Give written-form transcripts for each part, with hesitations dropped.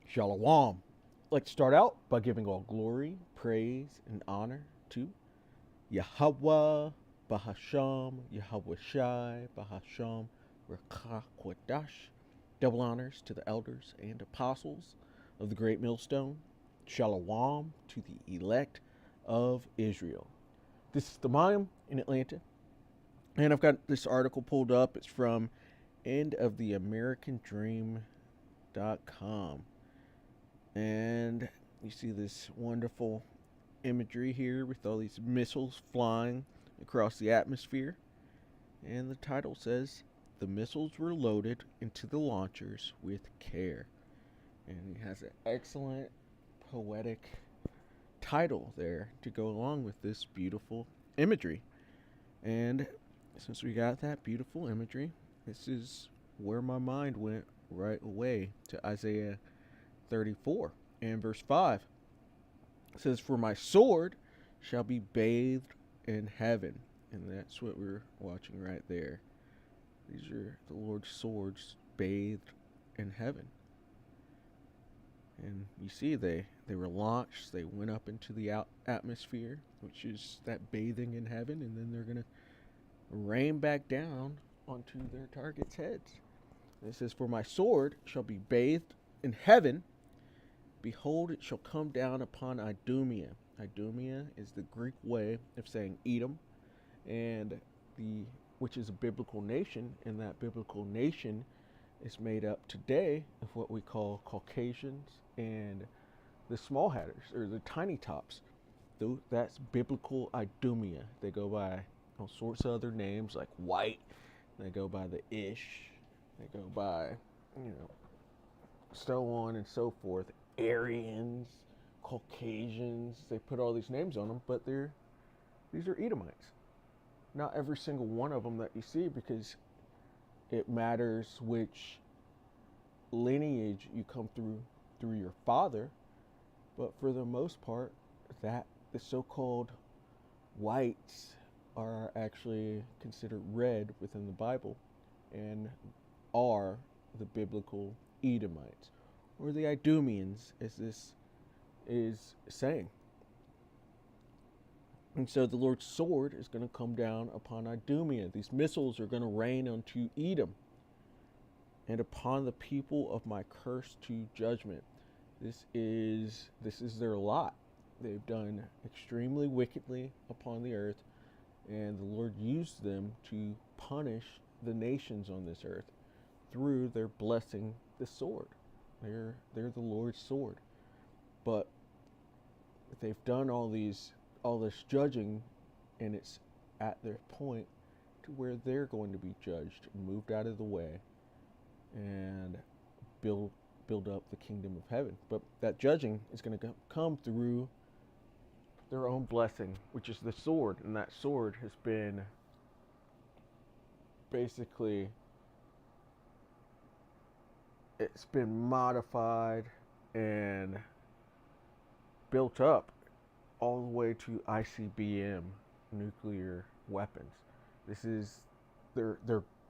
Shalom. I'd like to start out by giving all glory, praise, and honor to Yahweh, Bahasham, Yahweh Shai, Bahasham, Rekakwadash. Double honors to the elders and apostles of the Great Millstone. Shalom to the elect of Israel. This is the Mayim in Atlanta, and I've got this article pulled up. It's from endoftheamericandream.com. And you see this wonderful imagery here with all these missiles flying across the atmosphere. And the title says, "The missiles were loaded into the launchers with care." And it has an excellent poetic title there to go along with this beautiful imagery. And since we got that beautiful imagery, this is where my mind went right away to Isaiah 34 and verse 5. It says, "For my sword shall be bathed in heaven." And that's what we're watching right there. These are the Lord's swords bathed in heaven. And you see they were launched, they went up into the atmosphere, which is that bathing in heaven, and then they're going to rain back down onto their targets' heads. And it says, "For my sword shall be bathed in heaven. Behold, it shall come down upon Idumea." Idumea is the Greek way of saying Edom, and which is a biblical nation, and that biblical nation is made up today of what we call Caucasians and the small hatters or the tiny tops. That's biblical Idumea. They go by all sorts of other names like white. They go by the Ish. They go by, so on and so forth. Aryans, Caucasians. They put all these names on them, but these are Edomites. Not every single one of them that you see, because it matters which lineage you come through your father. But for the most part, that the so-called whites are actually considered red within the Bible and are the biblical Edomites, or the Idumeans, as this is saying. And so the Lord's sword is going to come down upon Idumea. These missiles are going to rain onto Edom and upon the people of my curse to judgment. This is their lot. They've done extremely wickedly upon the earth, and the Lord used them to punish the nations on this earth through their blessing the sword. They're the Lord's sword. But they've done all this judging, and it's at their point to where they're going to be judged and moved out of the way and build up the kingdom of heaven. But that judging is going to come through their own blessing, which is the sword. And that sword has been basically, it's been modified and built up all the way to ICBM nuclear weapons. This is their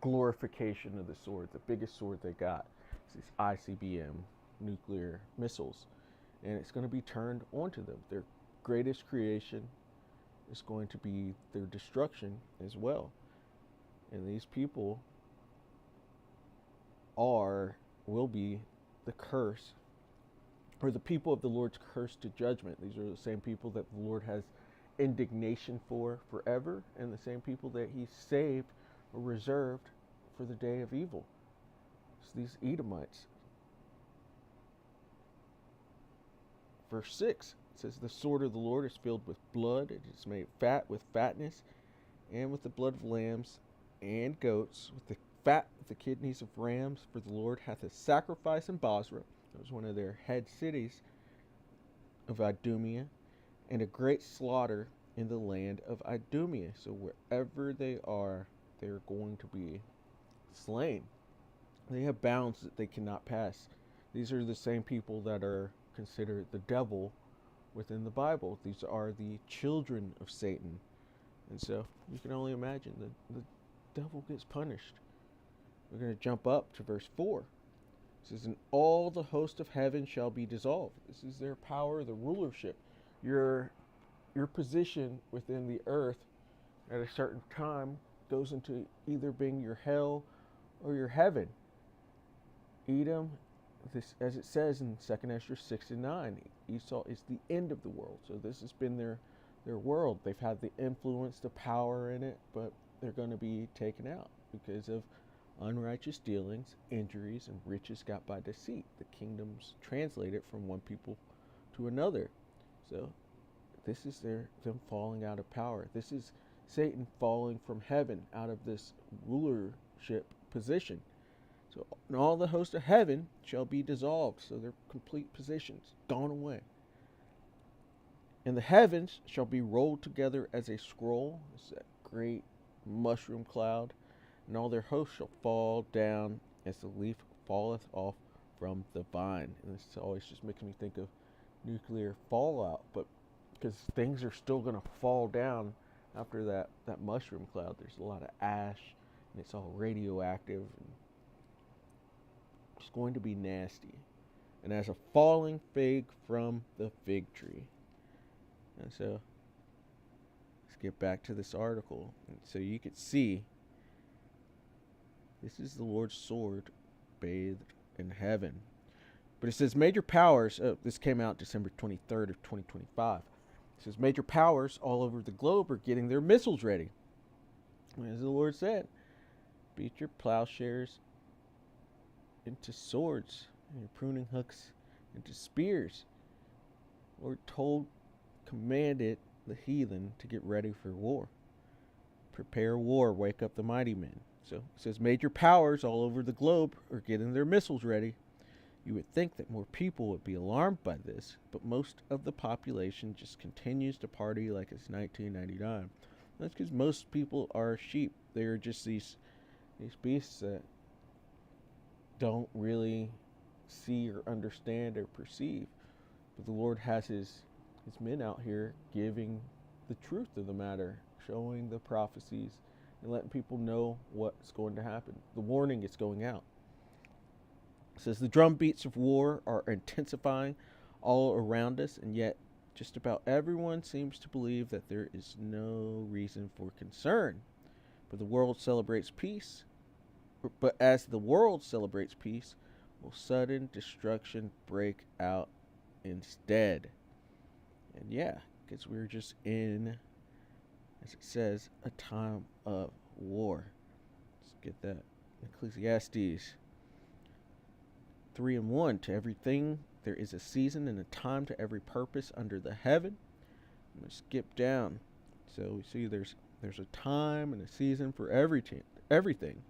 glorification of the sword. The biggest sword they got is these ICBM nuclear missiles, and it's going to be turned onto them. Their greatest creation is going to be their destruction as well. And these people will be the curse, or the people of the Lord's curse to judgment. These are the same people that the Lord has indignation for forever, and the same people that he saved or reserved for the day of evil. It's these Edomites. Verse 6 says, "The sword of the Lord is filled with blood. It is made fat with fatness, and with the blood of lambs and goats, with the fat of the kidneys of rams. For the Lord hath a sacrifice in Bozrah." It was one of their head cities of Idumea, "and a great slaughter in the land of Idumea." So wherever they are going to be slain. They have bounds that they cannot pass. These are the same people that are considered the devil within the Bible. These are the children of Satan. And so you can only imagine the devil gets punished. We're going to jump up to verse 4. It says, and all the host of heaven shall be dissolved. This is their power, the rulership. Your position within the earth at a certain time goes into either being your hell or your heaven. Edom, this, as it says in 2nd Ezra 6-9, Esau is the end of the world. So this has been their world. They've had the influence, the power in it, but they're going to be taken out because of unrighteous dealings, injuries, and riches got by deceit. The kingdoms translated from one people to another. So this is them falling out of power. This is Satan falling from heaven out of this rulership position. So, and all the host of heaven shall be dissolved. So their complete positions gone away. And the heavens shall be rolled together as a scroll. It's that great mushroom cloud. And all their hosts shall fall down as the leaf falleth off from the vine. And this always just makes me think of nuclear fallout, but because things are still going to fall down after that mushroom cloud. There's a lot of ash, and it's all radioactive, and it's going to be nasty. And as a falling fig from the fig tree. And so let's get back to this article. And so you could see this is the Lord's sword bathed in heaven. But it says major powers, this came out December 23rd of 2025. It says major powers all over the globe are getting their missiles ready. As the Lord said, beat your plowshares into swords and your pruning hooks into spears. The Lord commanded the heathen to get ready for war. Prepare war, wake up the mighty men. So it says major powers all over the globe are getting their missiles ready. You would think that more people would be alarmed by this, but most of the population just continues to party like it's 1999. That's because most people are sheep. They're just these beasts that don't really see or understand or perceive. But the Lord has his men out here giving the truth of the matter, showing the prophecies, and letting people know what's going to happen. The warning is going out. It says the drum beats of war are intensifying all around us, and yet just about everyone seems to believe that there is no reason for concern. But the world celebrates peace. But as the world celebrates peace, will sudden destruction break out instead? And yeah, because we're just in, as it says, a time of war. Let's get that. Ecclesiastes 3:1. To everything there is a season and a time to every purpose under the heaven. I'm going to skip down. So we see there's a time and a season for everything.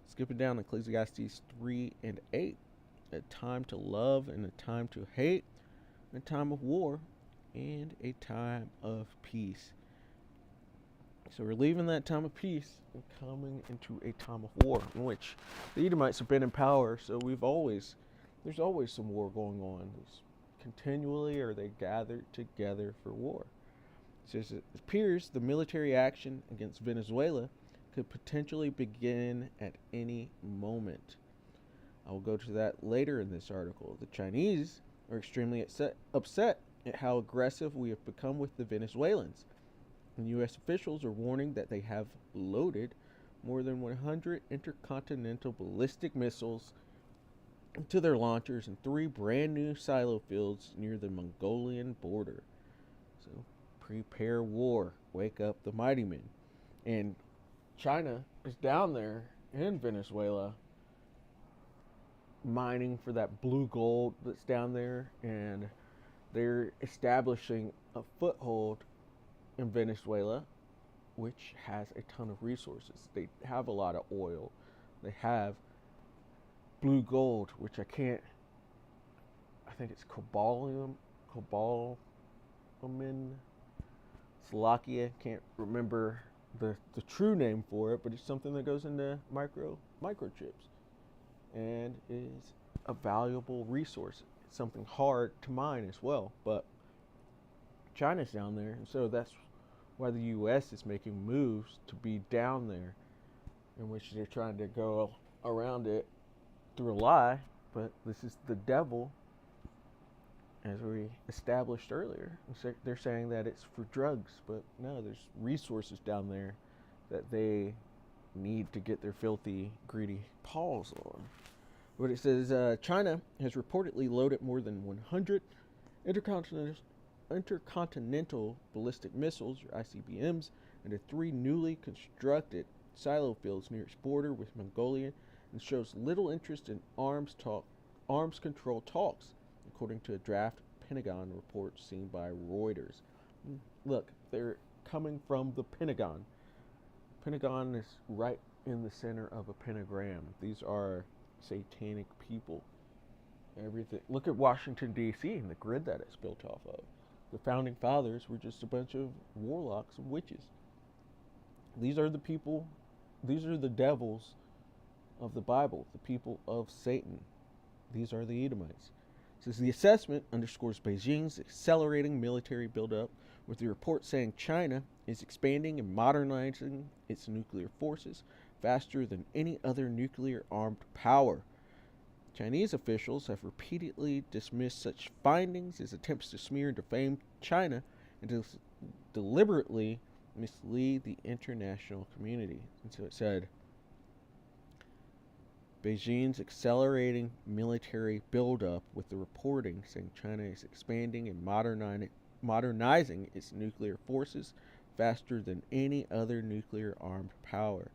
Skipping down, Ecclesiastes 3:8. A time to love and a time to hate, a time of war and a time of peace. So we're leaving that time of peace and coming into a time of war, in which the Edomites have been in power. So there's always some war going on. Continually are they gathered together for war. It says it appears the military action against Venezuela could potentially begin at any moment. I will go to that later in this article. The Chinese are extremely upset at how aggressive we have become with the Venezuelans. And U.S. officials are warning that they have loaded more than 100 intercontinental ballistic missiles into their launchers in 3 brand new silo fields near the Mongolian border. So prepare war, wake up the mighty men. And China is down there in Venezuela mining for that blue gold that's down there, and they're establishing a foothold in Venezuela, which has a ton of resources. They have a lot of oil. They have blue gold, which I think it's cobalamin, Slovakia, can't remember the true name for it, but it's something that goes into microchips and is a valuable resource. It's something hard to mine as well, but China's down there, and so that's why the U.S. is making moves to be down there, in which they're trying to go around it through a lie But this is the devil, as we established earlier. They're saying that it's for drugs, but no, there's resources down there that they need to get their filthy, greedy paws on. But it says China has reportedly loaded more than 100 intercontinental ballistic missiles, or ICBMs, into 3 newly constructed silo fields near its border with Mongolia, and shows little interest in arms control talks, according to a draft Pentagon report seen by Reuters. Look, they're coming from the Pentagon. Pentagon is right in the center of a pentagram. These are satanic people. Everything. Look at Washington, D.C. and the grid that it's built off of. The founding fathers were just a bunch of warlocks and witches. These are the people, these are the devils of the Bible, the people of Satan. These are the Edomites. It says the assessment underscores Beijing's accelerating military buildup, with the report saying China is expanding and modernizing its nuclear forces faster than any other nuclear-armed power. Chinese officials have repeatedly dismissed such findings as attempts to smear and defame China and to deliberately mislead the international community. And so it said, Beijing's accelerating military buildup, with the reporting saying China is expanding and modernizing its nuclear forces faster than any other nuclear-armed power.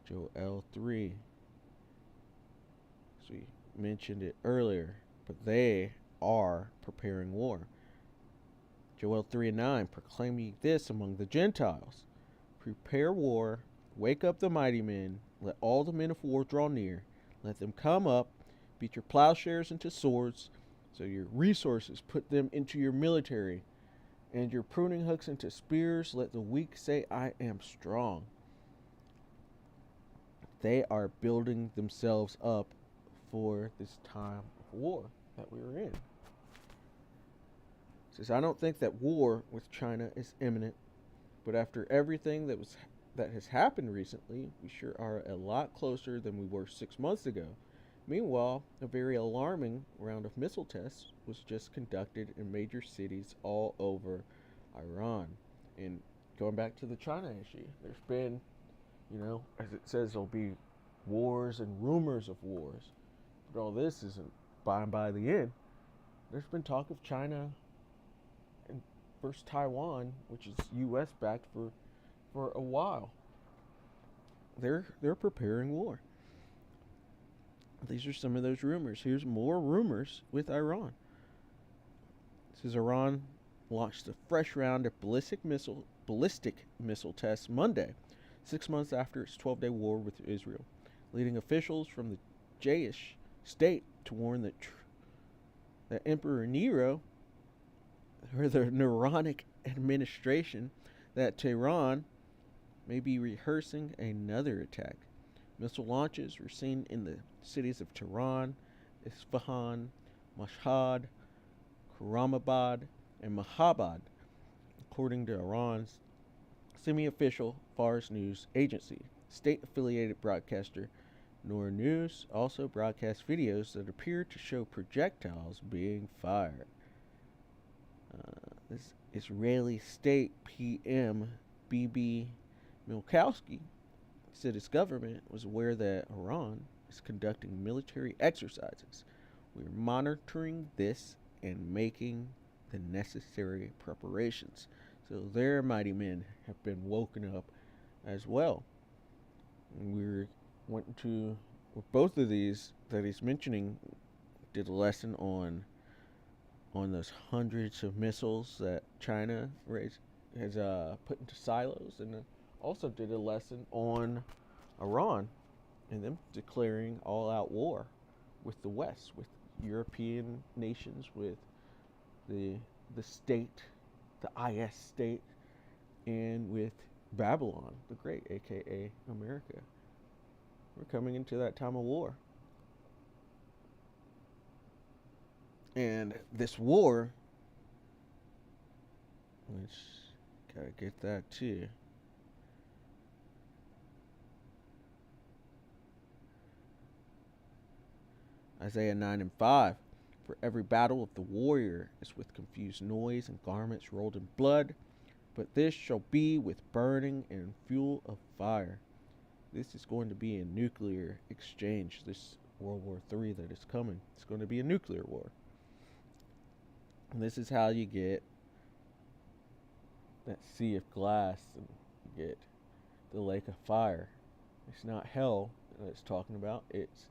Joel 3. So we mentioned it earlier, but they are preparing war. Joel 3:9, proclaim ye this among the Gentiles. Prepare war, wake up the mighty men, let all the men of war draw near, let them come up, beat your plowshares into swords, so your resources put them into your military, and your pruning hooks into spears, let the weak say, I am strong. They are building themselves up for this time of war that we are in. It says, I don't think that war with China is imminent, but after everything that has happened recently, we sure are a lot closer than we were 6 months ago. Meanwhile, a very alarming round of missile tests was just conducted in major cities all over Iran. And going back to the China issue, there's been, as it says, there'll be wars and rumors of wars. But all this isn't by the end. There's been talk of China and first Taiwan, which is U.S. backed for a while. They're preparing war. These are some of those rumors. Here's more rumors with Iran. This is Iran launched a fresh round of ballistic missile tests Monday, 6 months after its 12-day war with Israel, leading officials from the Jewish state to warn that Emperor Nero, or the Neronic administration, that Tehran may be rehearsing another attack. Missile launches were seen in the cities of Tehran, Isfahan, Mashhad, Khurramabad, and Mahabad, according to Iran's semi-official Fars News agency. State-affiliated broadcaster Noor News also broadcast videos that appear to show projectiles being fired. This Israeli state PM Bibi Milkowski said its government was aware that Iran is conducting military exercises. We are monitoring this and making the necessary preparations. So their mighty men have been woken up as well. And went to both of these that he's mentioning, did a lesson on those hundreds of missiles that China has put into silos, and also did a lesson on Iran and them declaring all-out war with the West, with European nations, with the state, the IS state, and with Babylon the Great, aka America. We're coming into that time of war. And this war, which, gotta get that too. Isaiah 9 and 5. For every battle of the warrior is with confused noise and garments rolled in blood, but this shall be with burning and fuel of fire. This is going to be a nuclear exchange. This World War III that is coming. It's going to be a nuclear war. And this is how you get that sea of glass and you get the lake of fire. It's not hell that it's talking about. It's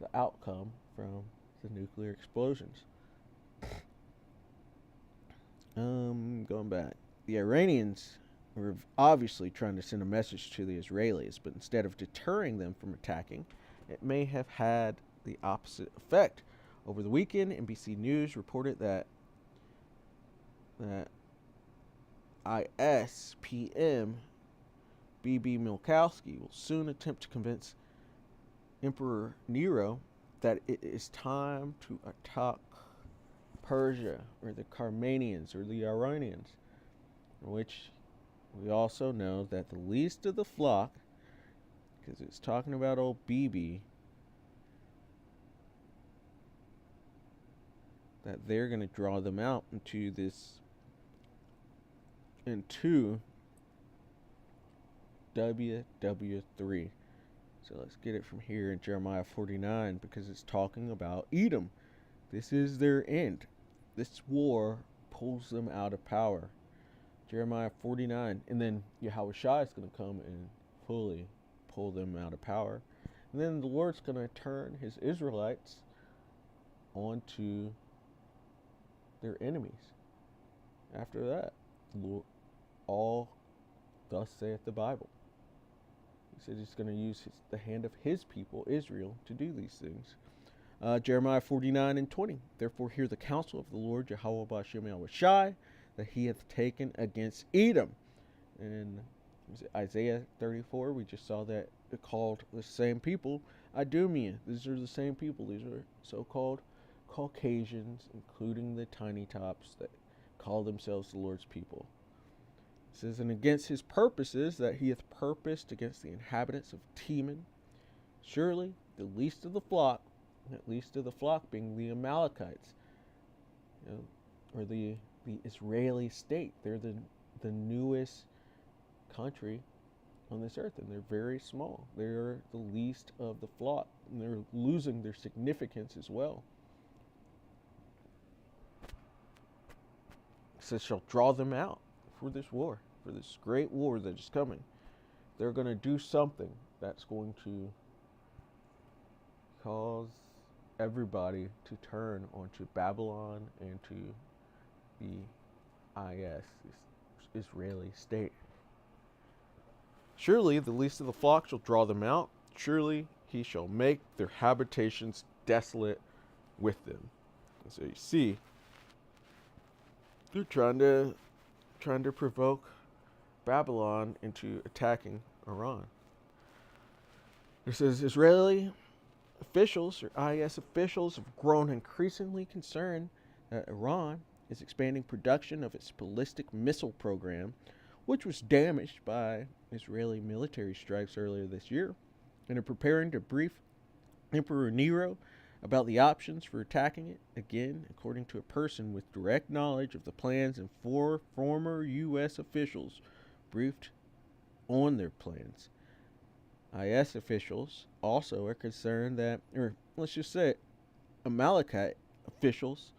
the outcome from the nuclear explosions. Going back. The Iranians were obviously trying to send a message to the Israelis, but instead of deterring them from attacking, it may have had the opposite effect. Over the weekend, NBC News reported that ISPM B.B. Milkowski will soon attempt to convince Emperor Nero that it is time to attack Persia or the Carmanians or the Iranians, which we also know that the least of the flock, because it's talking about old BB, that they're going to draw them out into WW3. So let's get it from here in Jeremiah 49 because it's talking about Edom. This is their end. This war pulls them out of power. Jeremiah 49. And then Yahushua is going to come and fully pull them out of power. And then the Lord's going to turn his Israelites onto their enemies. After that, all thus saith the Bible. He said he's going to use the hand of his people, Israel, to do these things. Jeremiah 49 and 20. Therefore hear the counsel of the Lord Yahweh B'Shem Yahushai that he hath taken against Edom. And Isaiah 34, we just saw that it called the same people Idumea. These are the same people. These are so-called Caucasians, including the tiny tops that call themselves the Lord's people. It says, and against his purposes that he hath purposed against the inhabitants of Teman, surely the least of the flock, at least of the flock being the Amalekites, or the Israeli state. They're the newest country on this earth, and they're very small. They're the least of the flock, and they're losing their significance as well. It says, shall draw them out for this war, for this great war that is coming. They're going to do something that's going to cause everybody to turn onto Babylon and to the IS, this Israeli state. Surely the least of the flock shall draw them out. Surely he shall make their habitations desolate with them. And so you see, they're trying to provoke Babylon into attacking Iran. It says Israeli officials or IS officials have grown increasingly concerned that Iran is expanding production of its ballistic missile program, which was damaged by Israeli military strikes earlier this year, and are preparing to brief Emperor Nero about the options for attacking it, again, according to a person with direct knowledge of the plans, and 4 former U.S. officials briefed on their plans. IS officials also are concerned that, or let's just say Amalekite officials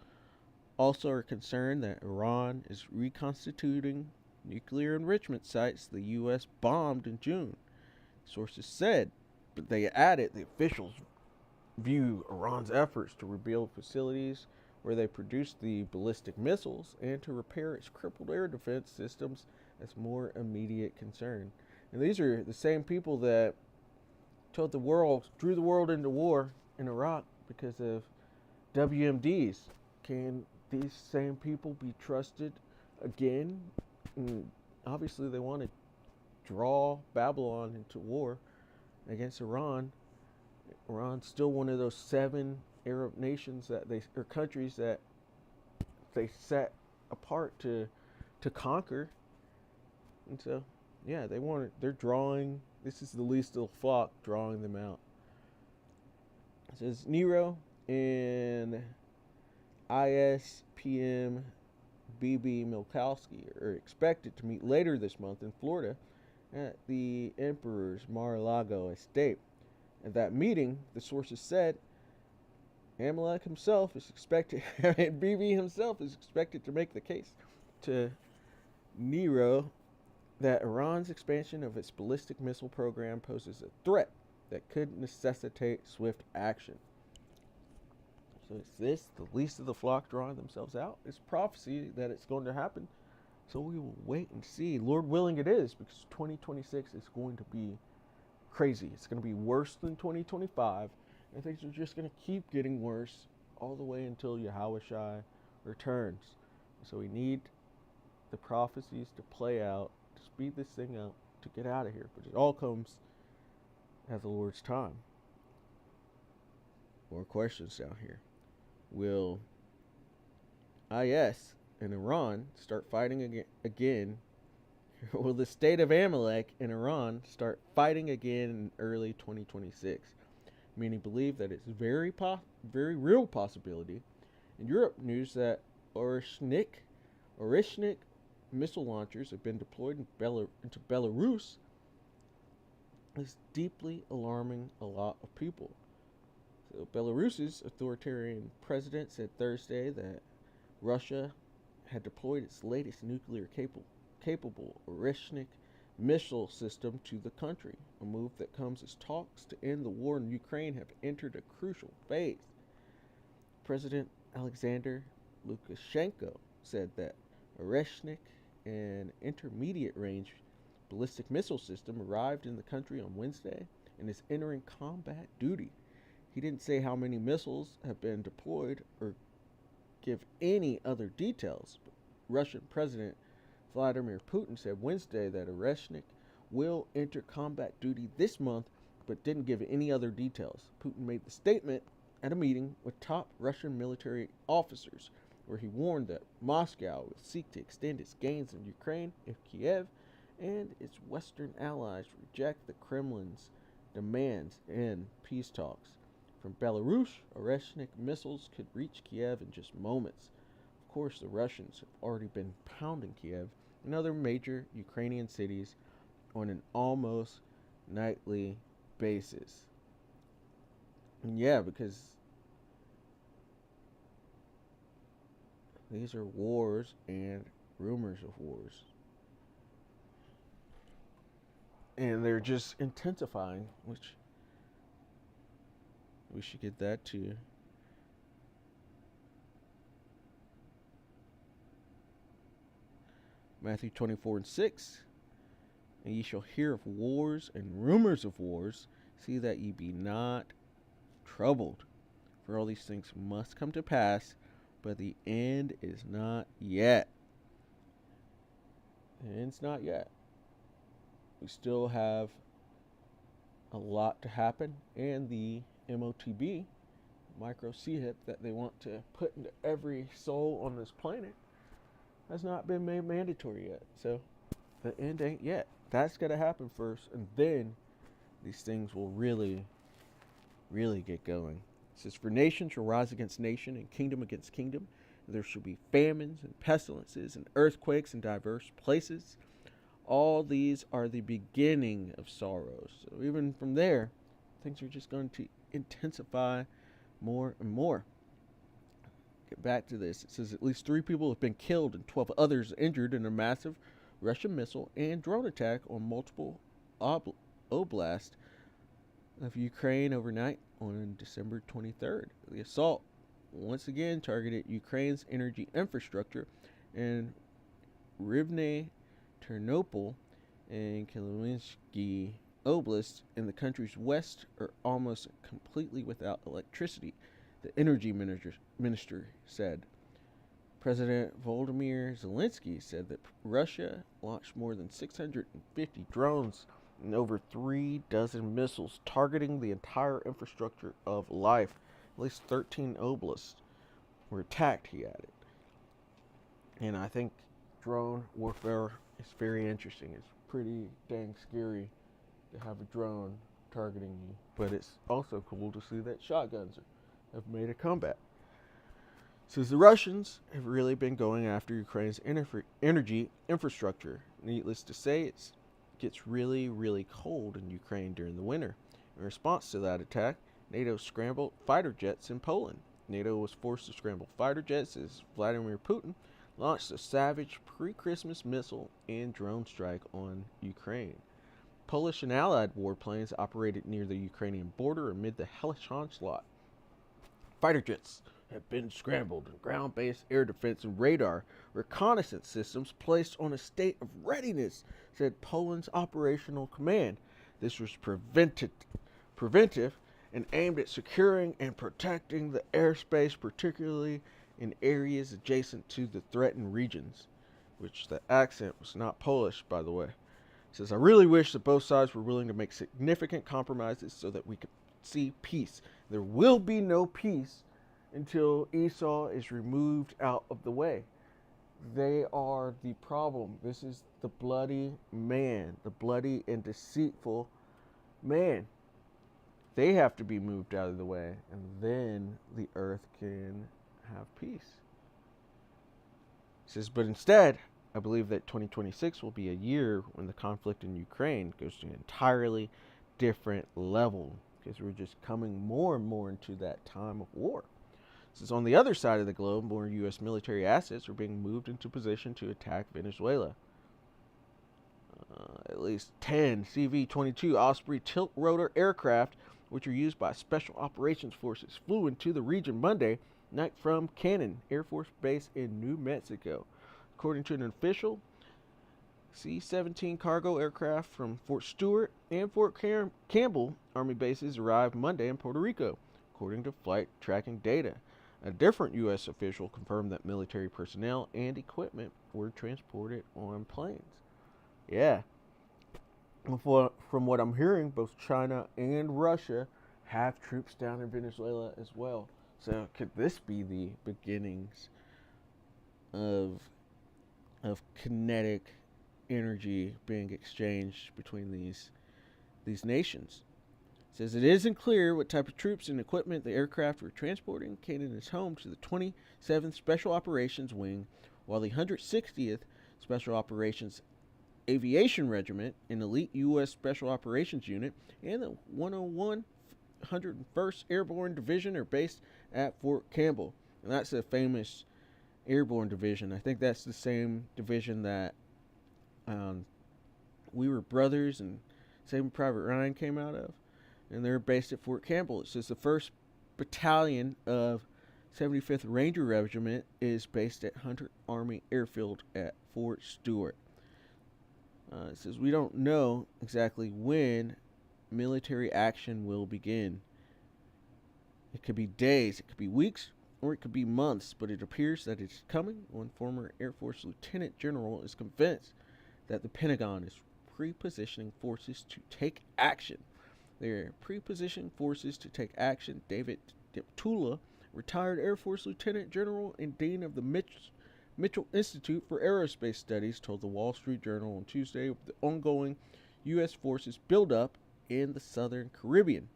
also are concerned that Iran is reconstituting nuclear enrichment sites the U.S. bombed in June. Sources said, but they added the officials view Iran's efforts to rebuild facilities where they produced the ballistic missiles and to repair its crippled air defense systems as more immediate concern. And these are the same people that drew the world into war in Iraq because of WMDs. Can these same people be trusted again? And obviously they want to draw Babylon into war against Iran. Iran's still one of those 7 Arab nations or countries that they set apart to conquer. And so, yeah, they're this is the least of the flock drawing them out. It says, Nero and ISPM BB Milkowski are expected to meet later this month in Florida at the Emperor's Mar-a-Lago estate. At that meeting, the sources said Amalek himself is expected, and BB himself is expected to make the case to Nero that Iran's expansion of its ballistic missile program poses a threat that could necessitate swift action. So is this the least of the flock drawing themselves out? It's prophecy that it's going to happen. So we will wait and see. Lord willing it is, because 2026 is going to be crazy. It's going to be worse than 2025. And things are just going to keep getting worse all the way until Yahushua returns. So we need the prophecies to play out, to speed this thing up, to get out of here. But it all comes at the Lord's time. More questions down here. Will IS and Iran start fighting again? Will the state of Amalek and Iran start fighting again in early 2026? Many believe that it's very real possibility. In Europe, news that Orishnik missile launchers have been deployed into Belarus is deeply alarming a lot of people. So Belarus's authoritarian president said Thursday that Russia had deployed its latest nuclear capable Orishnik missile system to the country, a move that comes as talks to end the war in Ukraine have entered a crucial phase. President Alexander Lukashenko said that Oreshnik, an intermediate-range ballistic missile system, arrived in the country on Wednesday and is entering combat duty. He didn't say how many missiles have been deployed or give any other details, but Russian President Vladimir Putin said Wednesday that Oreshnik will enter combat duty this month, but didn't give any other details. Putin made the statement at a meeting with top Russian military officers, where he warned that Moscow would seek to extend its gains in Ukraine if Kiev and its Western allies reject the Kremlin's demands in peace talks. From Belarus, Oreshnik missiles could reach Kiev in just moments. Of course, the Russians have already been pounding Kiev and other major Ukrainian cities on an almost nightly basis. And yeah, because these are wars and rumors of wars. And they're just intensifying, which we should get that too. Matthew 24:6. And ye shall hear of wars and rumors of wars. See that ye be not troubled. For all these things must come to pass, but the end is not yet. The end's not yet. We still have a lot to happen, and the MOTB, micro CHIP, that they want to put into every soul on this planet has not been made mandatory yet. So the end ain't yet. That's got to happen first, and then these things will really get going. It says, for nation shall rise against nation, and kingdom against kingdom. There shall be famines and pestilences and earthquakes in diverse places. All these are the beginning of sorrows. So even from there, things are just going to intensify more and more. Get back to this. It says at least 3 people have been killed and 12 others injured in a massive Russian missile and drone attack on multiple oblasts of Ukraine overnight on December 23rd. The assault once again targeted Ukraine's energy infrastructure, and Rivne, Ternopil, and Khmelnytskyi oblasts in the country's west are almost completely without electricity, the energy minister said. President Volodymyr Zelensky said that Russia launched more than 650 drones and over 3 dozen missiles targeting the entire infrastructure of life. At least 13 oblasts were attacked, he added. And I think drone warfare is very interesting. It's pretty dang scary to have a drone targeting you. But it's also cool to see that shotguns are have made a comeback. Says the Russians have really been going after Ukraine's energy infrastructure. Needless to say, it gets really, really cold in Ukraine during the winter. In response to that attack, NATO scrambled fighter jets in Poland. NATO was forced to scramble fighter jets as Vladimir Putin launched a savage pre-Christmas missile and drone strike on Ukraine. Polish and Allied warplanes operated near the Ukrainian border amid the hellish onslaught. Fighter jets have been scrambled and ground-based air defense and radar reconnaissance systems placed on a state of readiness, said Poland's operational command. This was preventive and aimed at securing and protecting the airspace, particularly in areas adjacent to the threatened regions, which the accent was not Polish, by the way. It says, I really wish that both sides were willing to make significant compromises so that we could see peace. There will be no peace until Esau is removed out of the way. They are the problem. This is the bloody man, the bloody and deceitful man. They have to be moved out of the way, and then the earth can have peace. It says, but instead, I believe that 2026 will be a year when the conflict in Ukraine goes to an entirely different level, because we're just coming more and more into that time of war. Since on the other side of the globe, more U.S. military assets are being moved into position to attack Venezuela. At least 10 CV-22 Osprey tilt-rotor aircraft, which are used by Special Operations Forces, flew into the region Monday night from Cannon Air Force Base in New Mexico. According to an official, C-17 cargo aircraft from Fort Stewart and Fort Campbell Army bases arrived Monday in Puerto Rico, according to flight tracking data. A different U.S. official confirmed that military personnel and equipment were transported on planes. Yeah. From what I'm hearing, both China and Russia have troops down in Venezuela as well. So could this be the beginnings of kinetic energy being exchanged between these nations? It says it isn't clear what type of troops and equipment the aircraft were transporting. Cannon is home to the 27th Special Operations Wing, while the 160th Special Operations Aviation Regiment, an elite U.S. Special Operations Unit, and the 101st Airborne Division are based at Fort Campbell. And that's a famous airborne division. I think that's the same division that We Were Brothers and Saving Private Ryan came out of. And they're based at Fort Campbell. It says the 1st Battalion of 75th Ranger Regiment is based at Hunter Army Airfield at Fort Stewart. It says we don't know exactly when military action will begin. It could be days, it could be weeks, or it could be months, but it appears that it's coming. One former Air Force Lieutenant General is convinced that the Pentagon is pre-positioning forces to take action. They're pre-positioning forces to take action. David Deptula, retired Air Force Lieutenant General and Dean of the Mitchell Institute for Aerospace Studies, told the Wall Street Journal on Tuesday of the ongoing U.S. forces buildup in the Southern Caribbean.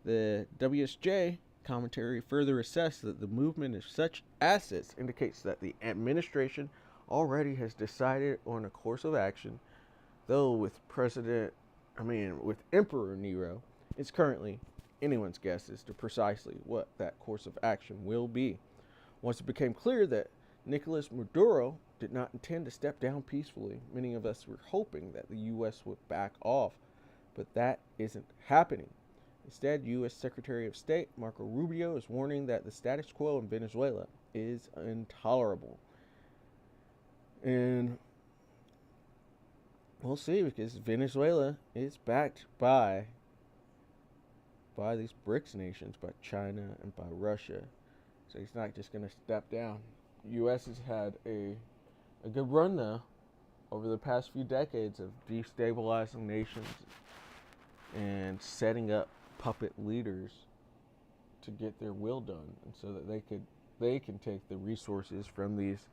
The WSJ commentary further assessed that the movement of such assets indicates that the administration already has decided on a course of action, though with Emperor Nero, it's currently anyone's guess as to precisely what that course of action will be. Once it became clear that Nicolas Maduro did not intend to step down peacefully, many of us were hoping that the U.S. would back off, but that isn't happening. Instead, U.S. Secretary of State Marco Rubio is warning that the status quo in Venezuela is intolerable. And we'll see, because Venezuela is backed by these BRICS nations, by China and by Russia. So he's not just going to step down. The U.S. has had a good run, though, over the past few decades of destabilizing nations and setting up puppet leaders to get their will done, and so that they can take the resources from these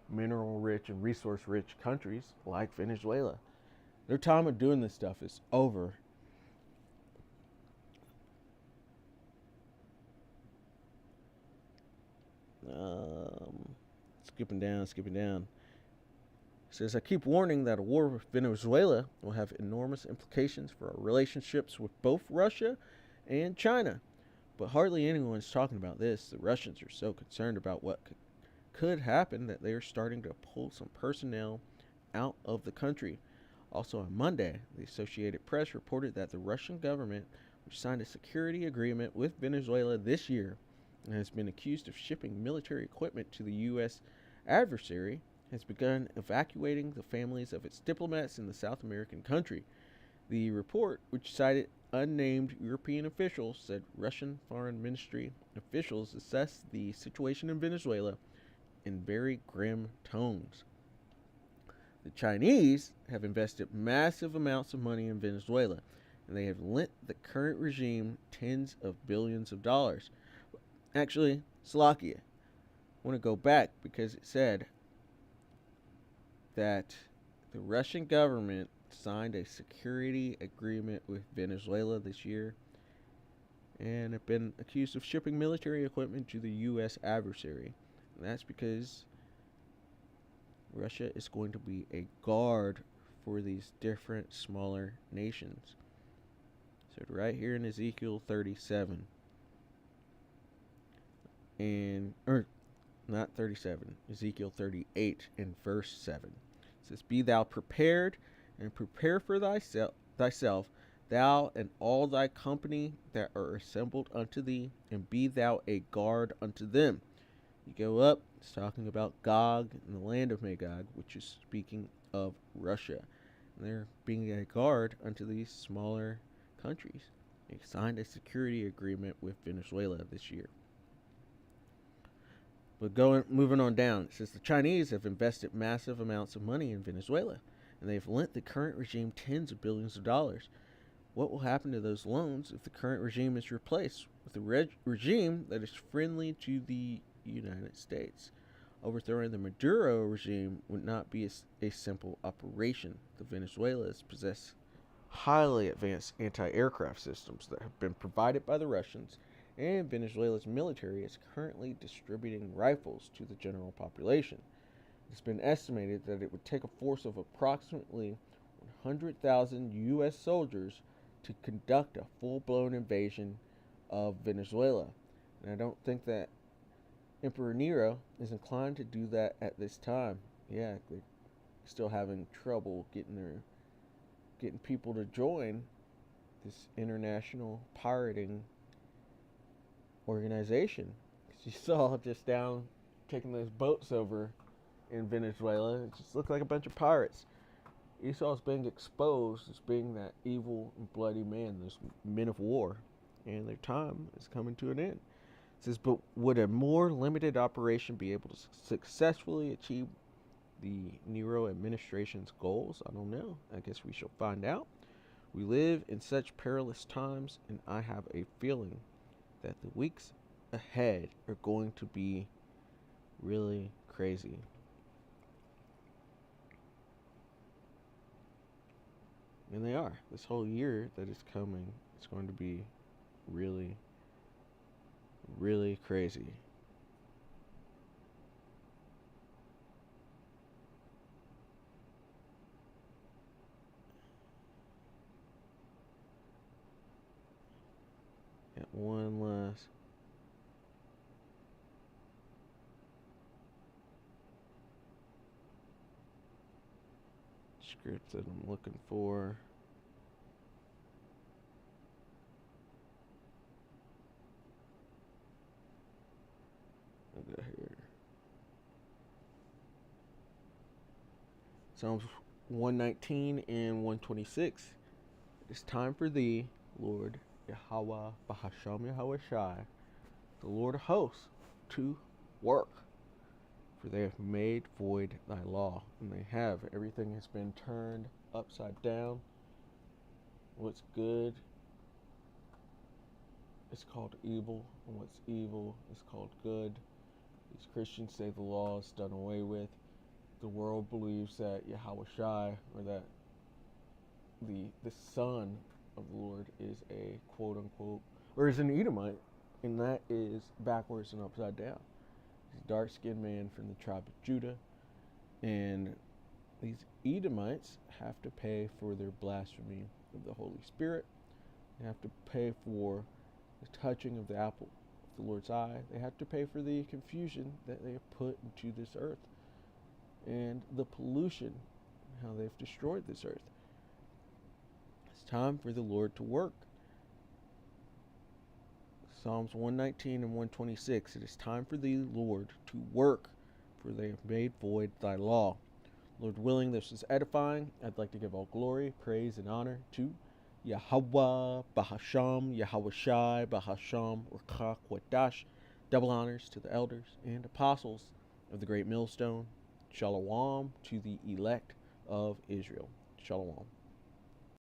mineral-rich and resource-rich countries like Venezuela. Their time of doing this stuff is over. Skipping down. It says, I keep warning that a war with Venezuela will have enormous implications for our relationships with both Russia and China. But hardly anyone is talking about this. The Russians are so concerned about what could happen that they are starting to pull some personnel out of the country. Also on Monday, the Associated Press reported that the Russian government, which signed a security agreement with Venezuela this year and has been accused of shipping military equipment to the U.S. adversary, has begun evacuating the families of its diplomats in the South American country. The report, which cited unnamed European officials, said Russian Foreign Ministry officials assessed the situation in Venezuela in very grim tones. The Chinese have invested massive amounts of money in Venezuela, and they have lent the current regime tens of billions of dollars. Actually, Slovakia, I want to go back because it said that the Russian government signed a security agreement with Venezuela this year and have been accused of shipping military equipment to the U.S. adversary. And that's because Russia is going to be a guard for these different smaller nations. So right here in Ezekiel 37, or not 37, Ezekiel 38 in verse 7. It says, Be thou prepared, and prepare for thyself, thou and all thy company that are assembled unto thee, and be thou a guard unto them. You go up, it's talking about Gog and the land of Magog, which is speaking of Russia. And they're being a guard unto these smaller countries. They signed a security agreement with Venezuela this year. But moving on down, it says the Chinese have invested massive amounts of money in Venezuela, and they've lent the current regime tens of billions of dollars. What will happen to those loans if the current regime is replaced with a regime that is friendly to the United States? Overthrowing the Maduro regime would not be a simple operation. The Venezuelans possess highly advanced anti-aircraft systems that have been provided by the Russians, and Venezuela's military is currently distributing rifles to the general population. It's been estimated that it would take a force of approximately 100,000 U.S. soldiers to conduct a full-blown invasion of Venezuela. And I don't think that Emperor Nero is inclined to do that at this time. Yeah, they're still having trouble getting people to join this international pirating organization. You saw just down taking those boats over in Venezuela, it just looked like a bunch of pirates. Esau is being exposed as being that evil and bloody man, those men of war, and their time is coming to an end. It says, but would a more limited operation be able to successfully achieve the Nero administration's goals? I don't know. I guess we shall find out. We live in such perilous times, and I have a feeling that the weeks ahead are going to be really crazy. And they are. This whole year that is coming, it's going to be really, really crazy. Got one last script that I'm looking for. I'll go here. Psalms 119 and 126. It's time for thee, Lord Yahweh Bahasham Yahweh Shai, the Lord of hosts, to work. For they have made void thy law. And they have. Everything has been turned upside down. What's good is called evil, and what's evil is called good. These Christians say the law is done away with. The world believes that Yahweh Shai, or that the Son of the Lord, is a quote unquote, or is an Edomite, and that is backwards and upside down. He's a dark-skinned man from the tribe of Judah. And these Edomites have to pay for their blasphemy of the Holy Spirit. They have to pay for the touching of the apple of the Lord's eye. They have to pay for the confusion that they have put into this earth and the pollution, how they've destroyed this earth. It's time for the Lord to work. Psalms 119 and 126. It is time for the Lord to work, for they have made void thy law. Lord willing, this is edifying. I'd like to give all glory, praise, and honor to Yahweh, Bahasham, Yahweh Shai, Bahasham, Urkak, Wadash. Double honors to the elders and apostles of the great millstone. Shalom to the elect of Israel. Shalom.